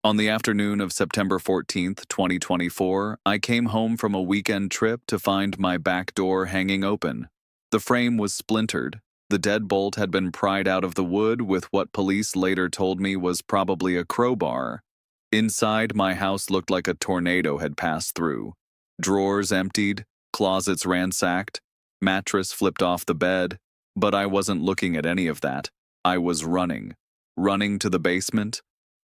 On the afternoon of September 14th, 2024, I came home from a weekend trip to find my back door hanging open. The frame was splintered. The deadbolt had been pried out of the wood with what police later told me was probably a crowbar. Inside, my house looked like a tornado had passed through. Drawers emptied, closets ransacked, mattress flipped off the bed, but I wasn't looking at any of that. I was running. Running to the basement,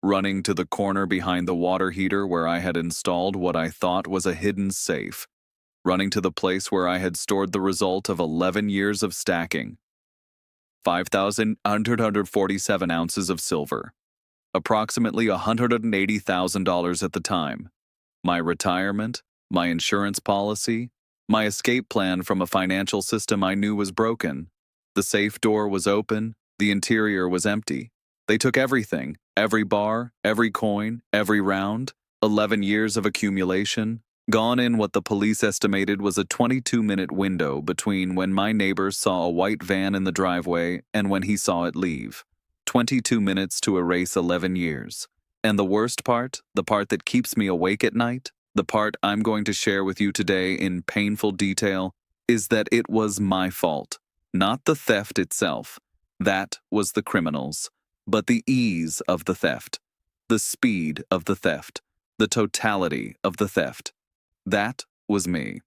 running to the corner behind the water heater where I had installed what I thought was a hidden safe, running to the place where I had stored the result of 11 years of stacking. 5,147 ounces of silver, approximately $180,000 at the time. My retirement, my insurance policy, my escape plan from a financial system I knew was broken. The safe door was open, the interior was empty. They took everything, every bar, every coin, every round, 11 years of accumulation, gone in what the police estimated was a 22-minute window between when my neighbor saw a white van in the driveway and when he saw it leave. 22 minutes to erase 11 years. And the worst part, the part that keeps me awake at night, the part I'm going to share with you today in painful detail, is that it was my fault, not the theft itself. That was the criminals. But the ease of the theft, the speed of the theft, the totality of the theft, that was me.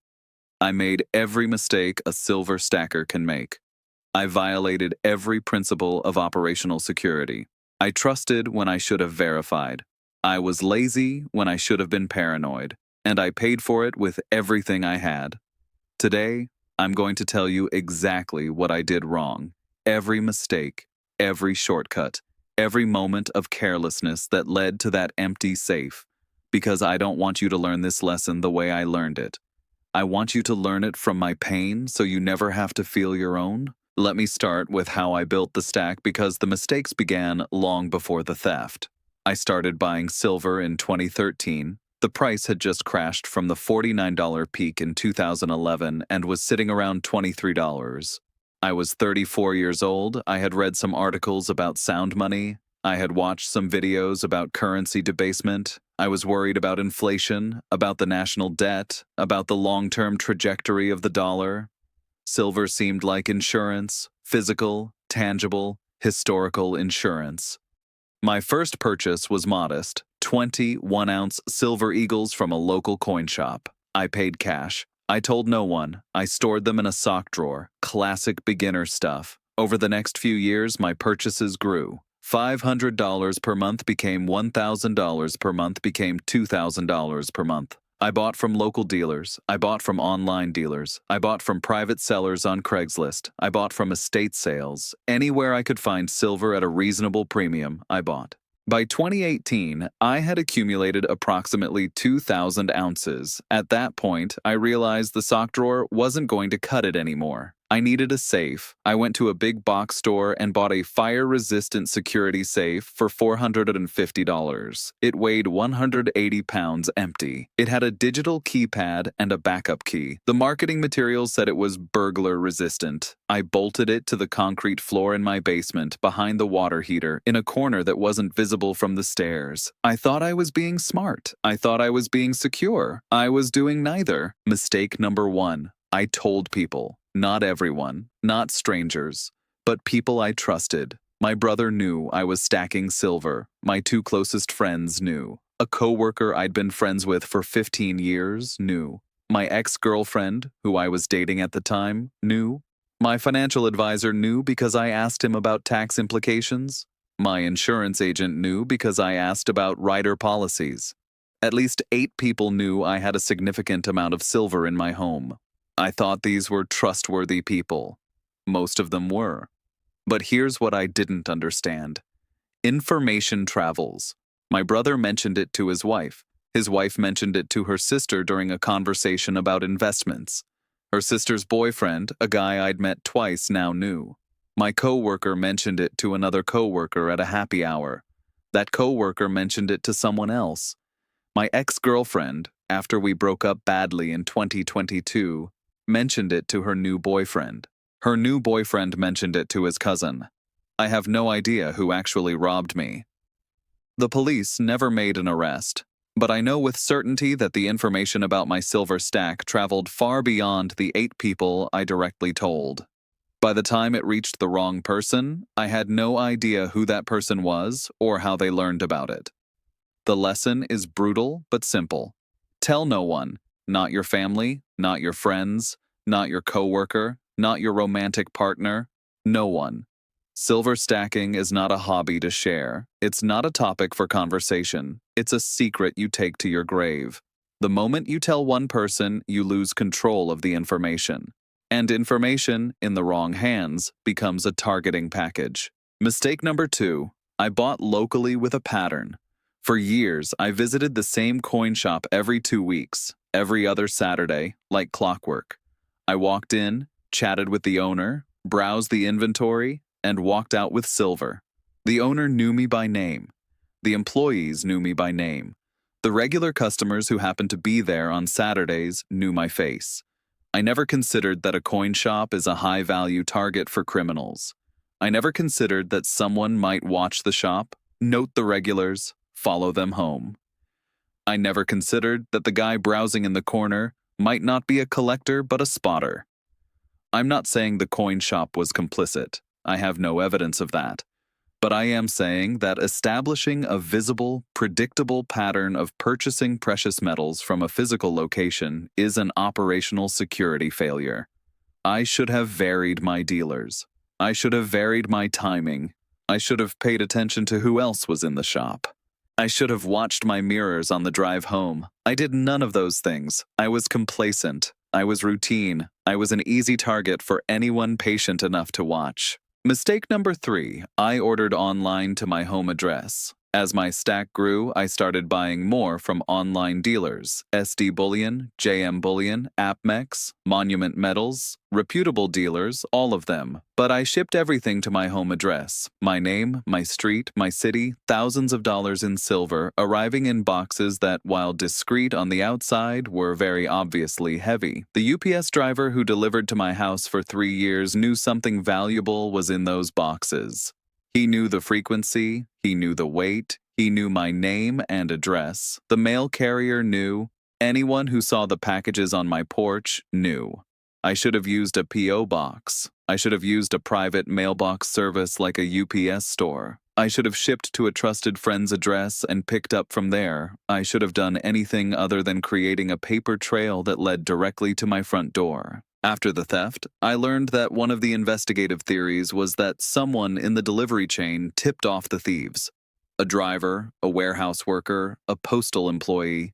I made every mistake a silver stacker can make. I violated every principle of operational security. I trusted when I should have verified. I was lazy when I should have been paranoid, and I paid for it with everything I had. Today, I'm going to tell you exactly what I did wrong. Every mistake, every shortcut, every moment of carelessness that led to that empty safe, because I don't want you to learn this lesson the way I learned it. I want you to learn it from my pain so you never have to feel your own. Let me start with how I built the stack because the mistakes began long before the theft. I started buying silver in 2013. The price had just crashed from the $49 peak in 2011 and was sitting around $23. I was 34 years old. I had read some articles about sound money. I had watched some videos about currency debasement. I was worried about inflation, about the national debt, about the long-term trajectory of the dollar. Silver seemed like insurance, physical, tangible, historical insurance. My first purchase was modest, 20 one-ounce silver eagles from a local coin shop. I paid cash. I told no one. I stored them in a sock drawer. Classic beginner stuff. Over the next few years, my purchases grew. $500 per month became $1,000 per month became $2,000 per month. I bought from local dealers. I bought from online dealers. I bought from private sellers on Craigslist. I bought from estate sales. Anywhere I could find silver at a reasonable premium, I bought. By 2018, I had accumulated approximately 2,000 ounces. At that point, I realized the sock drawer wasn't going to cut it anymore. I needed a safe. I went to a big box store and bought a fire-resistant security safe for $450. It weighed 180 pounds empty. It had a digital keypad and a backup key. The marketing materials said it was burglar-resistant. I bolted it to the concrete floor in my basement behind the water heater in a corner that wasn't visible from the stairs. I thought I was being smart. I thought I was being secure. I was doing neither. Mistake number one. I told people. Not everyone, not strangers, but people I trusted. My brother knew I was stacking silver. My two closest friends knew. A coworker I'd been friends with for 15 years knew. My ex-girlfriend, who I was dating at the time, knew. My financial advisor knew because I asked him about tax implications. My insurance agent knew because I asked about rider policies. At least 8 people knew I had a significant amount of silver in my home. I thought these were trustworthy people. Most of them were. But here's what I didn't understand. Information travels. My brother mentioned it to his wife. His wife mentioned it to her sister during a conversation about investments. Her sister's boyfriend, a guy I'd met twice, now knew. My coworker mentioned it to another coworker at a happy hour. That coworker mentioned it to someone else. My ex-girlfriend, after we broke up badly in 2022, mentioned it to her new boyfriend. Her new boyfriend mentioned it to his cousin. I have no idea who actually robbed me. The police never made an arrest, but I know with certainty that the information about my silver stack traveled far beyond the 8 people I directly told. By the time it reached the wrong person, I had no idea who that person was or how they learned about it. The lesson is brutal but simple. Tell no one, not your family, not your friends, not your coworker, not your romantic partner, no one. Silver stacking is not a hobby to share. It's not a topic for conversation. It's a secret you take to your grave. The moment you tell one person, you lose control of the information. And information, in the wrong hands, becomes a targeting package. Mistake number 2, I bought locally with a pattern. For years, I visited the same coin shop every 2 weeks, every other Saturday, like clockwork. I walked in, chatted with the owner, browsed the inventory, and walked out with silver. The owner knew me by name. The employees knew me by name. The regular customers who happened to be there on Saturdays knew my face. I never considered that a coin shop is a high-value target for criminals. I never considered that someone might watch the shop, note the regulars, follow them home. I never considered that the guy browsing in the corner might not be a collector but a spotter. I'm not saying the coin shop was complicit. I have no evidence of that. But I am saying that establishing a visible, predictable pattern of purchasing precious metals from a physical location is an operational security failure. I should have varied my dealers. I should have varied my timing. I should have paid attention to who else was in the shop. I should have watched my mirrors on the drive home. I did none of those things. I was complacent. I was routine. I was an easy target for anyone patient enough to watch. Mistake number 3, I ordered online to my home address. As my stack grew, I started buying more from online dealers, SD Bullion, JM Bullion, AppMex, Monument Metals, reputable dealers, all of them. But I shipped everything to my home address, my name, my street, my city, thousands of dollars in silver, arriving in boxes that, while discreet on the outside, were very obviously heavy. The UPS driver who delivered to my house for 3 years knew something valuable was in those boxes. He knew the frequency, he knew the weight, he knew my name and address. The mail carrier knew. Anyone who saw the packages on my porch knew. I should have used a P.O. box. I should have used a private mailbox service like a UPS store. I should have shipped to a trusted friend's address and picked up from there. I should have done anything other than creating a paper trail that led directly to my front door. After the theft, I learned that one of the investigative theories was that someone in the delivery chain tipped off the thieves. A driver, a warehouse worker, a postal employee.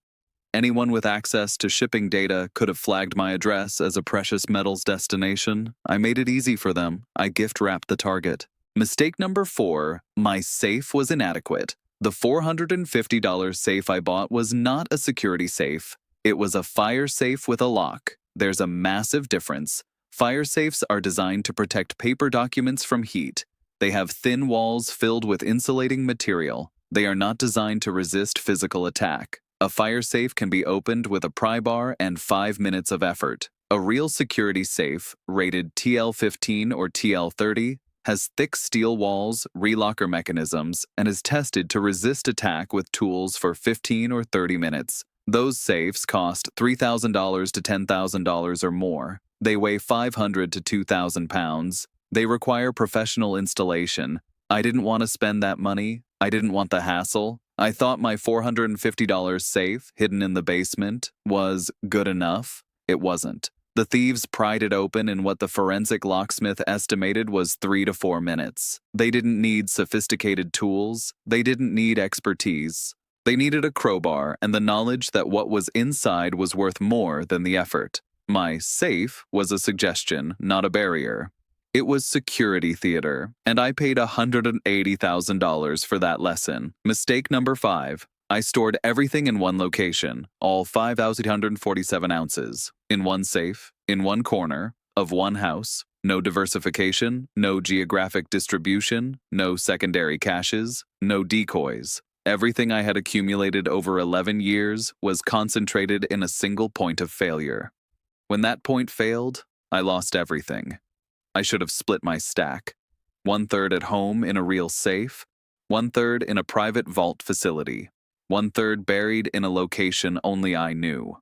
Anyone with access to shipping data could have flagged my address as a precious metals destination. I made it easy for them. I gift-wrapped the target. Mistake number 4, my safe was inadequate. The $450 safe I bought was not a security safe. It was a fire safe with a lock. There's a massive difference. Fire safes are designed to protect paper documents from heat. They have thin walls filled with insulating material. They are not designed to resist physical attack. A fire safe can be opened with a pry bar and 5 minutes of effort. A real security safe, rated TL15 or TL30, has thick steel walls, relocker mechanisms, and is tested to resist attack with tools for 15 or 30 minutes. Those safes cost $3,000 to $10,000 or more. They weigh 500 to 2,000 pounds. They require professional installation. I didn't want to spend that money. I didn't want the hassle. I thought my $450 safe, hidden in the basement, was good enough. It wasn't. The thieves pried it open in what the forensic locksmith estimated was 3 to 4 minutes. They didn't need sophisticated tools. They didn't need expertise. They needed a crowbar and the knowledge that what was inside was worth more than the effort. My safe was a suggestion, not a barrier. It was security theater, and I paid $180,000 for that lesson. Mistake number 5. I stored everything in one location, all 5,847 ounces, in one safe, in one corner, of one house. No diversification, no geographic distribution, no secondary caches, no decoys. Everything I had accumulated over 11 years was concentrated in a single point of failure. When that point failed, I lost everything. I should have split my stack. 1/3 at home in a real safe, 1/3 in a private vault facility, 1/3 buried in a location only I knew,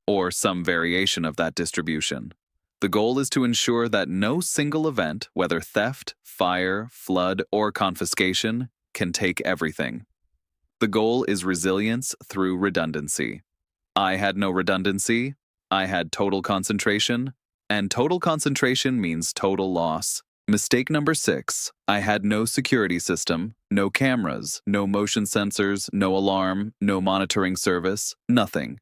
or some variation of that distribution. The goal is to ensure that no single event, whether theft, fire, flood, or confiscation, can take everything. The goal is resilience through redundancy. I had no redundancy, I had total concentration, and total concentration means total loss. Mistake number 6, I had no security system, no cameras, no motion sensors, no alarm, no monitoring service, nothing.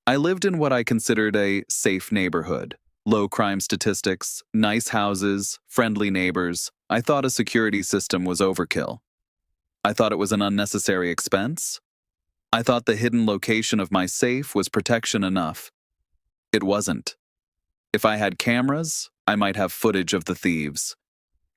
I lived in what I considered a safe neighborhood. Low crime statistics, nice houses, friendly neighbors. I thought a security system was overkill. I thought it was an unnecessary expense. I thought the hidden location of my safe was protection enough. It wasn't. If I had cameras, I might have footage of the thieves.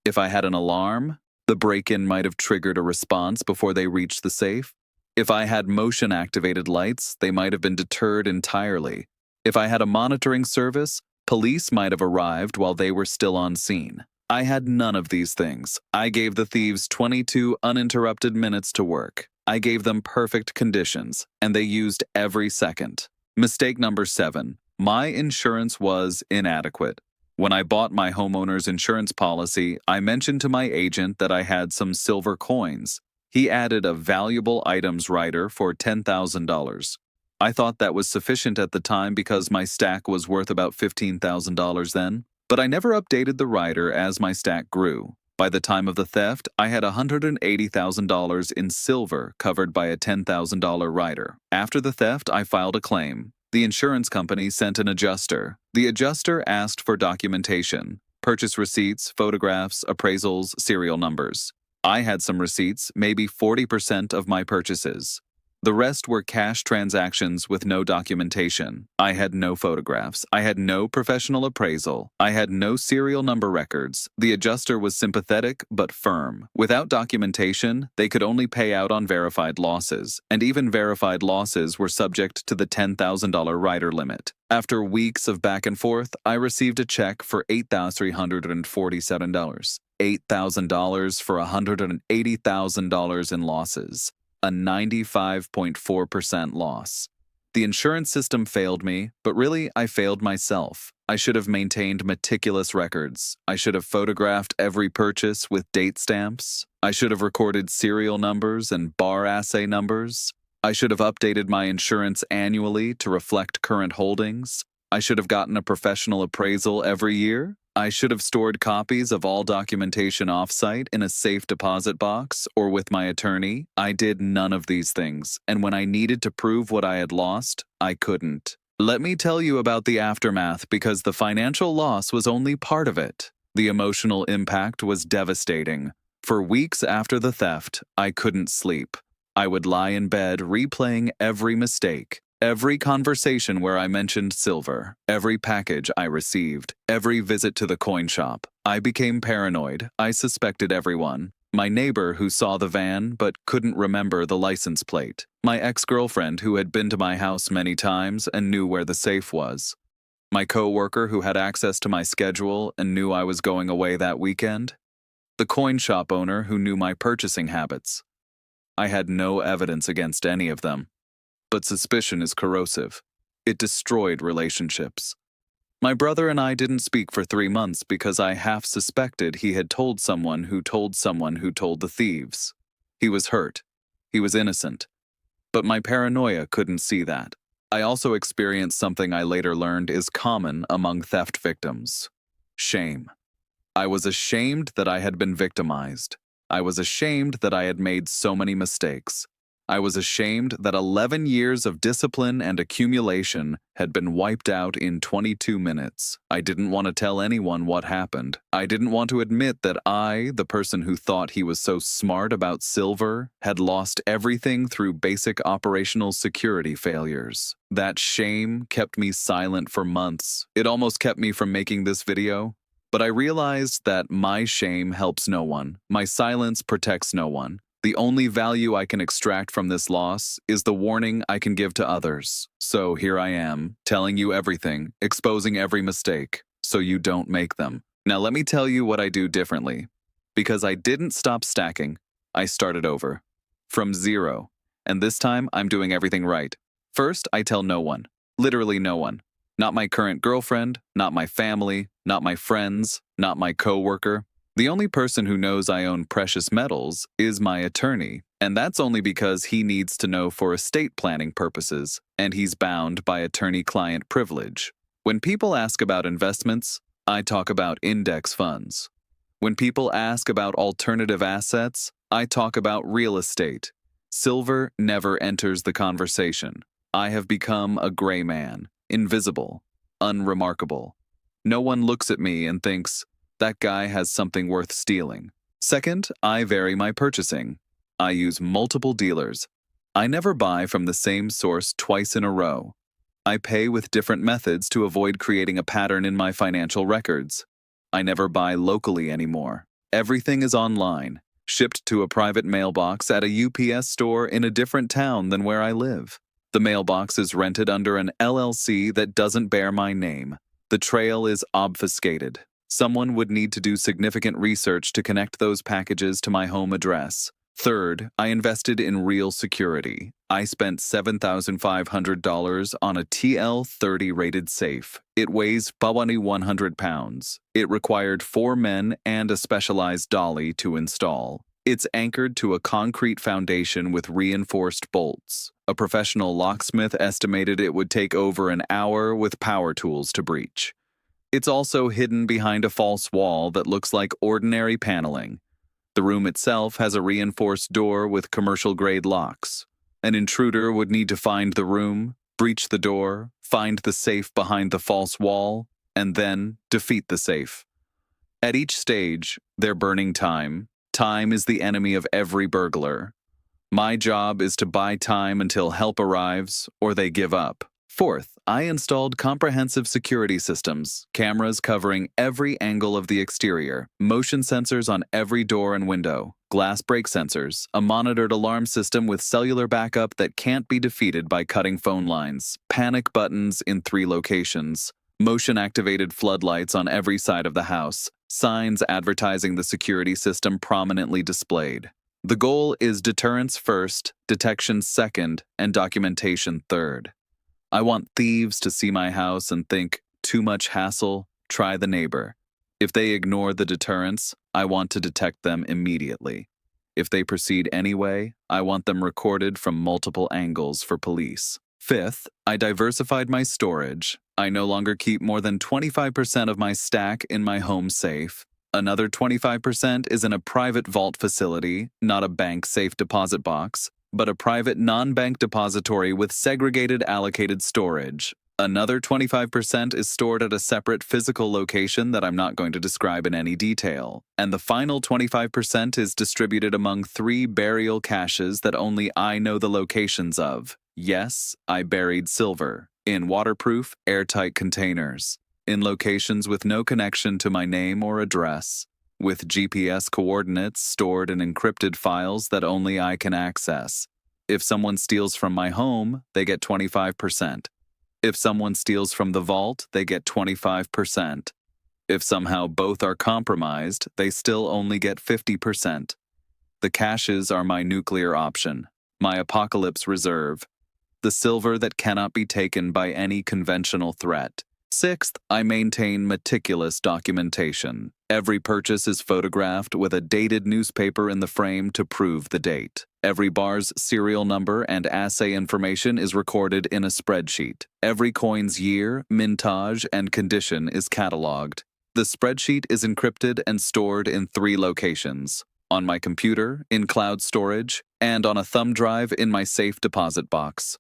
If I had an alarm, the break-in might have triggered a response before they reached the safe. If I had motion-activated lights, they might have been deterred entirely. If I had a monitoring service, police might have arrived while they were still on scene. I had none of these things. I gave the thieves 22 uninterrupted minutes to work. I gave them perfect conditions, and they used every second. Mistake number 7. My insurance was inadequate. When I bought my homeowner's insurance policy, I mentioned to my agent that I had some silver coins. He added a valuable items rider for $10,000. I thought that was sufficient at the time because my stack was worth about $15,000 then, but I never updated the rider as my stack grew. By the time of the theft, I had $180,000 in silver covered by a $10,000 rider. After the theft, I filed a claim. The insurance company sent an adjuster. The adjuster asked for documentation, purchase receipts, photographs, appraisals, serial numbers. I had some receipts, maybe 40% of my purchases. The rest were cash transactions with no documentation. I had no photographs. I had no professional appraisal. I had no serial number records. The adjuster was sympathetic but firm. Without documentation, they could only pay out on verified losses, and even verified losses were subject to the $10,000 rider limit. After weeks of back and forth, I received a check for $8,347. $8,000 for $180,000 in losses. A 95.4% loss. The insurance system failed me, but really I failed myself. I should have maintained meticulous records. I should have photographed every purchase with date stamps. I should have recorded serial numbers and bar assay numbers. I should have updated my insurance annually to reflect current holdings. I should have gotten a professional appraisal every year. I should have stored copies of all documentation off-site in a safe deposit box or with my attorney. I did none of these things, and when I needed to prove what I had lost, I couldn't. Let me tell you about the aftermath because the financial loss was only part of it. The emotional impact was devastating. For weeks after the theft, I couldn't sleep. I would lie in bed replaying every mistake. Every conversation where I mentioned silver, every package I received, every visit to the coin shop. I became paranoid. I suspected everyone. My neighbor who saw the van but couldn't remember the license plate. My ex-girlfriend who had been to my house many times and knew where the safe was. My co-worker who had access to my schedule and knew I was going away that weekend. The coin shop owner who knew my purchasing habits. I had no evidence against any of them. But suspicion is corrosive. It destroyed relationships. My brother and I didn't speak for 3 months because I half suspected he had told someone who told someone who told the thieves. He was hurt. He was innocent. But my paranoia couldn't see that. I also experienced something I later learned is common among theft victims. Shame. I was ashamed that I had been victimized. I was ashamed that I had made so many mistakes. I was ashamed that 11 years of discipline and accumulation had been wiped out in 22 minutes. I didn't want to tell anyone what happened. I didn't want to admit that I, the person who thought he was so smart about silver, had lost everything through basic operational security failures. That shame kept me silent for months. It almost kept me from making this video. But I realized that my shame helps no one. My silence protects no one. The only value I can extract from this loss is the warning I can give to others. So here I am, telling you everything, exposing every mistake, so you don't make them. Now let me tell you what I do differently. Because I didn't stop stacking. I started over. From zero. And this time, I'm doing everything right. First, I tell no one. Literally no one. Not my current girlfriend, not my family, not my friends, not my coworker. The only person who knows I own precious metals is my attorney, and that's only because he needs to know for estate planning purposes, and he's bound by attorney-client privilege. When people ask about investments, I talk about index funds. When people ask about alternative assets, I talk about real estate. Silver never enters the conversation. I have become a gray man, invisible, unremarkable. No one looks at me and thinks, that guy has something worth stealing. Second, I vary my purchasing. I use multiple dealers. I never buy from the same source twice in a row. I pay with different methods to avoid creating a pattern in my financial records. I never buy locally anymore. Everything is online, shipped to a private mailbox at a UPS store in a different town than where I live. The mailbox is rented under an LLC that doesn't bear my name. The trail is obfuscated. Someone would need to do significant research to connect those packages to my home address. Third, I invested in real security. I spent $7,500 on a TL30 rated safe. It weighs 100 pounds. It required 4 men and a specialized dolly to install. It's anchored to a concrete foundation with reinforced bolts. A professional locksmith estimated it would take over an hour with power tools to breach. It's also hidden behind a false wall that looks like ordinary paneling. The room itself has a reinforced door with commercial-grade locks. An intruder would need to find the room, breach the door, find the safe behind the false wall, and then defeat the safe. At each stage, they're burning time. Time is the enemy of every burglar. My job is to buy time until help arrives or they give up. Fourth, I installed comprehensive security systems, cameras covering every angle of the exterior, motion sensors on every door and window, glass break sensors, a monitored alarm system with cellular backup that can't be defeated by cutting phone lines, panic buttons in 3 locations, motion-activated floodlights on every side of the house, signs advertising the security system prominently displayed. The goal is deterrence first, detection second, and documentation third. I want thieves to see my house and think, too much hassle, try the neighbor. If they ignore the deterrence, I want to detect them immediately. If they proceed anyway, I want them recorded from multiple angles for police. Fifth, I diversified my storage. I no longer keep more than 25% of my stack in my home safe. Another 25% is in a private vault facility, not a bank safe deposit box, but a private non-bank depository with segregated allocated storage. Another 25% is stored at a separate physical location that I'm not going to describe in any detail. And the final 25% is distributed among 3 burial caches that only I know the locations of. Yes, I buried silver in waterproof, airtight containers, in locations with no connection to my name or address, with GPS coordinates stored in encrypted files that only I can access. If someone steals from my home, they get 25%. If someone steals from the vault, they get 25%. If somehow both are compromised, they still only get 50%. The caches are my nuclear option, my apocalypse reserve, the silver that cannot be taken by any conventional threat. Sixth, I maintain meticulous documentation. Every purchase is photographed with a dated newspaper in the frame to prove the date. Every bar's serial number and assay information is recorded in a spreadsheet. Every coin's year, mintage, and condition is cataloged. The spreadsheet is encrypted and stored in 3 locations: on my computer, in cloud storage, and on a thumb drive in my safe deposit box.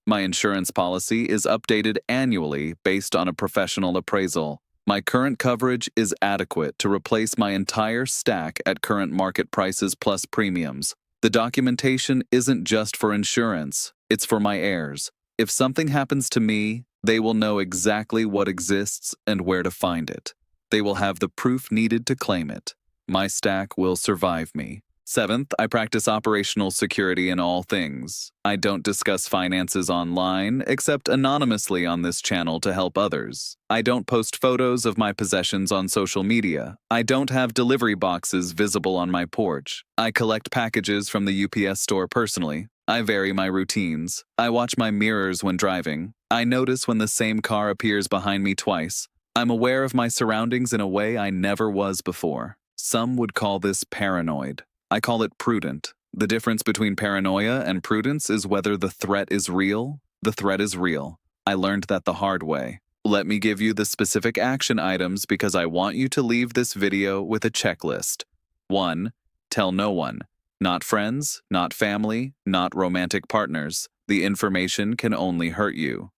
My insurance policy is updated annually based on a professional appraisal. My current coverage is adequate to replace my entire stack at current market prices plus premiums. The documentation isn't just for insurance, it's for my heirs. If something happens to me, they will know exactly what exists and where to find it. They will have the proof needed to claim it. My stack will survive me. Seventh, I practice operational security in all things. I don't discuss finances online, except anonymously on this channel to help others. I don't post photos of my possessions on social media. I don't have delivery boxes visible on my porch. I collect packages from the UPS store personally. I vary my routines. I watch my mirrors when driving. I notice when the same car appears behind me twice. I'm aware of my surroundings in a way I never was before. Some would call this paranoid. I call it prudent. The difference between paranoia and prudence is whether the threat is real. The threat is real. I learned that the hard way. Let me give you the specific action items because I want you to leave this video with a checklist. 1. Tell no one. Not friends, not family, not romantic partners. The information can only hurt you.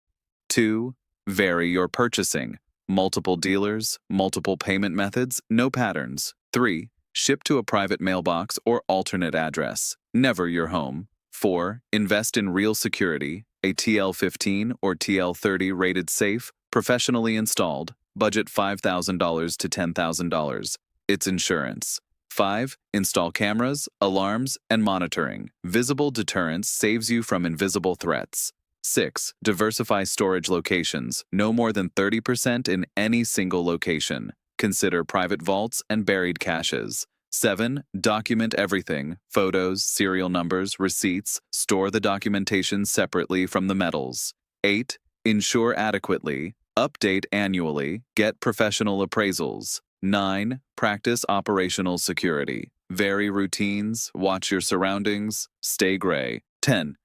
2. Vary your purchasing. Multiple dealers, multiple payment methods, no patterns. 3. Ship to a private mailbox or alternate address. Never your home. 4. Invest in real security, a TL15 or TL30 rated safe, professionally installed. Budget $5,000 to $10,000. It's insurance. 5. Install cameras, alarms, and monitoring. Visible deterrence saves you from invisible threats. 6. Diversify storage locations, no more than 30% in any single location. Consider private vaults and buried caches. 7. Document everything, photos, serial numbers, receipts. Store the documentation separately from the metals. 8. Insure adequately. Update annually. Get professional appraisals. 9. Practice operational security. Vary routines, watch your surroundings, stay gray. 10.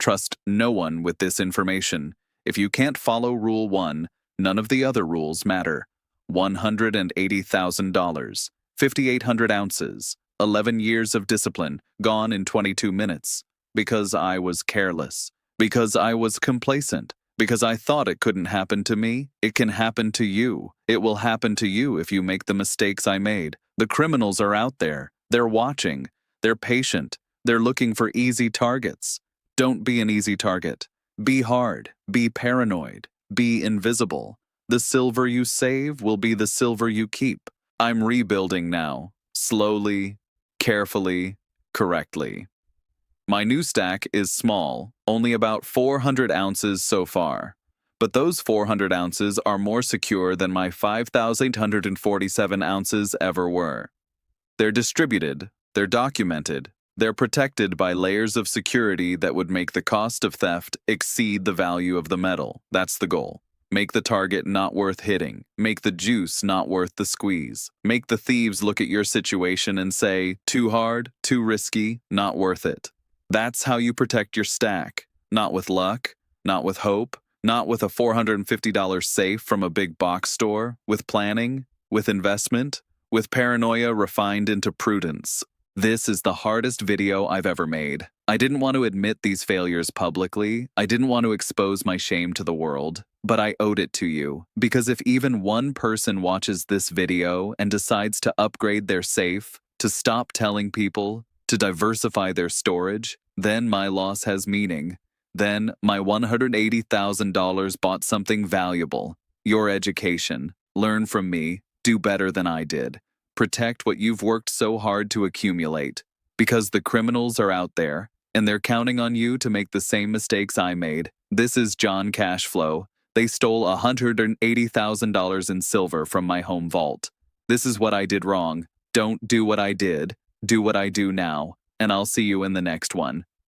Trust no one with this information. If you can't follow Rule 1, none of the other rules matter. $180,000, 5,800 ounces, 11 years of discipline, gone in 22 minutes. Because I was careless. Because I was complacent. Because I thought it couldn't happen to me. It can happen to you. It will happen to you if you make the mistakes I made. The criminals are out there. They're watching. They're patient. They're looking for easy targets. Don't be an easy target. Be hard. Be paranoid. Be invisible. The silver you save will be the silver you keep. I'm rebuilding now. Slowly, carefully, correctly. My new stack is small, only about 400 ounces so far. But those 400 ounces are more secure than my 5,847 ounces ever were. They're distributed, they're documented, they're protected by layers of security that would make the cost of theft exceed the value of the metal. That's the goal. Make the target not worth hitting. Make the juice not worth the squeeze. Make the thieves look at your situation and say, too hard, too risky, not worth it. That's how you protect your stack. Not with luck, not with hope, not with a $450 safe from a big box store, with planning, with investment, with paranoia refined into prudence. This is the hardest video I've ever made. I didn't want to admit these failures publicly. I didn't want to expose my shame to the world. But I owed it to you, because if even one person watches this video and decides to upgrade their safe, to stop telling people, to diversify their storage, then my loss has meaning. Then my $180,000 bought something valuable. Your education. Learn from me. Do better than I did. Protect what you've worked so hard to accumulate. Because the criminals are out there, and they're counting on you to make the same mistakes I made. This is John Cashflow. They stole $180,000 in silver from my home vault. This is what I did wrong. Don't do what I did. Do what I do now. And I'll see you in the next one.